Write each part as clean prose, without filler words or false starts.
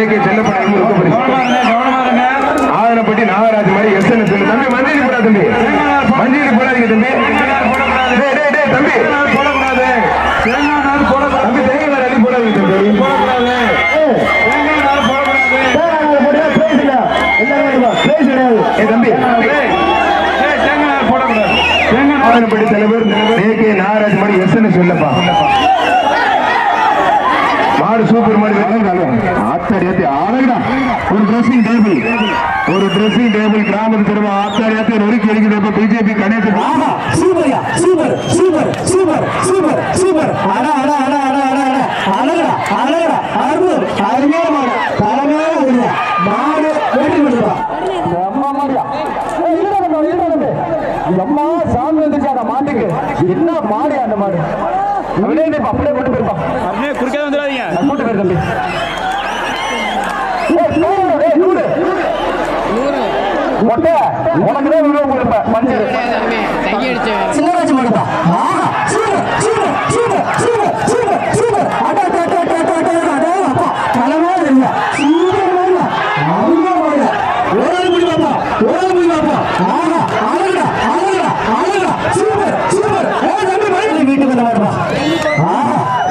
K Sellappatti ஆதனப்பட்டி Nagaraj மாதிரி SN சொல்லு தம்பி மஞ்சள் போடா தம்பி மஞ்சள் போடாதீங்க தம்பி தம்பி போடக்கூடாது தம்பி தேங்காய் அள்ளி போடாதீங்க தம்பி தம்பி ஆதனப்பட்டி தலைவர் கே நாகராஜ் மாதிரி எஸ்என் சொல்லப்பா மாடு சூப்பர் மாடு ஆத்தாடியாத்தி ஆளுடா ஒரு ட்ரெஸ்ஸிங் டேபிள் கிராமத்து திரும்ப ஆத்தாடியாத்தி நொறுக்கி அடிக்கிறப்ப பிஜேபி கணேசன் சூப்பர்யா super super super super super அட அட அட அட அட அழகா அழகா அருள் அருமையா மாடு தலைமையா ஓடுவா மாடு வெற்றி கொடுப்பா அம்மா மாடியா அம்மா சாமி வந்துச்சாடா மாட்டுக்கு என்ன மாடு அந்த மாடு அப்படியே கொண்டு போயிருப்பா அப்படியே குறுக்கே வந்துடாதீங்க கூட்டு போயிரு தம்பி சின்னராஜ் மாடுப்பா வீட்டுக்கு வந்த மாடுப்பா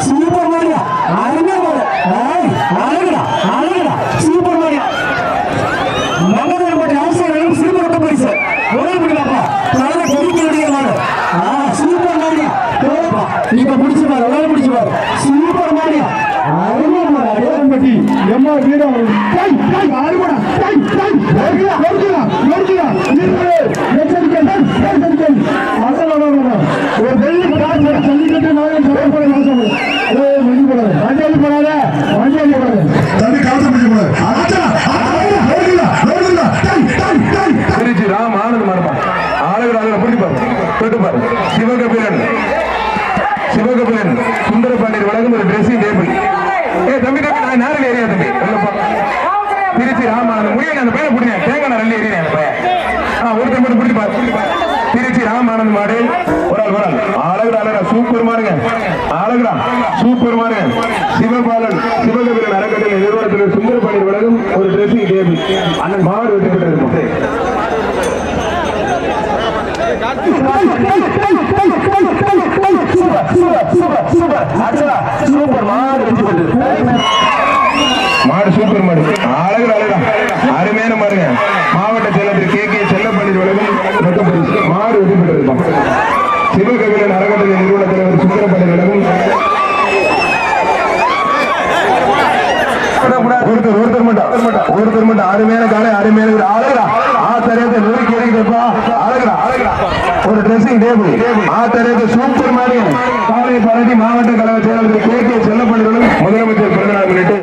சூப்பர் மாடியா அருமையா மாடு அழகுடா அழகுடா சூப்பர் மாடியா மங்கதர் போட்டு ஆசிரியர்களும் சிறுபட்ட பரிசு ஒரே முடியலப்பா தலைவர் பொறுக்க மாடு சூப்பர் மாடியா இப்ப பிடிச்சு பாரு ஒரே பிடிச்சு பாரு சூப்பர் மாடியா அருமையா மாடு அடையாளம்பட்டி எம்மா வீரம் அருமடா ஒரு வெள்ளி ஜல்லிக்கட்டு நாயன் மஞ்சள் போடாத மஞ்சள் போடாத தண்ணி காசு திருச்சி ராம் ஆனந்த் மாடுப்பா ஆளுகிறாங்க பிடிப்பாரு தொட்டுப்பாரு சிவகபிலன் சுந்தரபாண்டியர் வழங்கும் ஒரு ட்ரெஸ்ஸிங் டேபிள் தம்பி நான் நேரில் ஏரியா தம்பி திருச்சி ராமானந்த் முடியல அந்த பையனை பிடிங்க தேங்காய் நல்ல ஏரியா அந்த பையன் ஒருத்தர் மட்டும் பிடிப்பாரு திருச்சி ராமானந்த் மாடு ஒரு ஆள் அழகுடா சூப்பர் மாடுங்க அழகுடா சூப்பர் மாடுங்க சிவகபிலன் அறக்கட்டளை நிறுவனத்தில் சுந்தரபாண்டியர் வழங்கும் ஒரு ட்ரெஸ்ஸிங் டேபிள் அண்ணன் மாடு வெற்றி பெற்றிருக்கும் மாடு சூப்பர் மாடு அழகுடா அருமையான மாடுங்க மாவட்ட செயலர் கே செல்லப்பள்ளி வழங்கும் மாடு வெற்றி பெற்றிருக்கும் சிவகபிலன் அறக்கட்டளை நிறுவன தலைவர் சுந்தரபாண்டியர் வழங்கும் ஒருத்தர் மட்டும் அருமையான காலை அருமையான அழகுடா ஆத்தரையத்தை நொறுக்கி எடுக்கிறப்பா அழகுடா ஒரு ட்ரெஸ்ஸிங் டேபிள் ஆத்தரையத்தை சூப்பர் மாடு காலை பரட்டி மாவட்ட கழக செயலாளர் கே செல்லப்பள்ளி முதலமைச்சர் பிறந்தநாள் முன்னிட்டு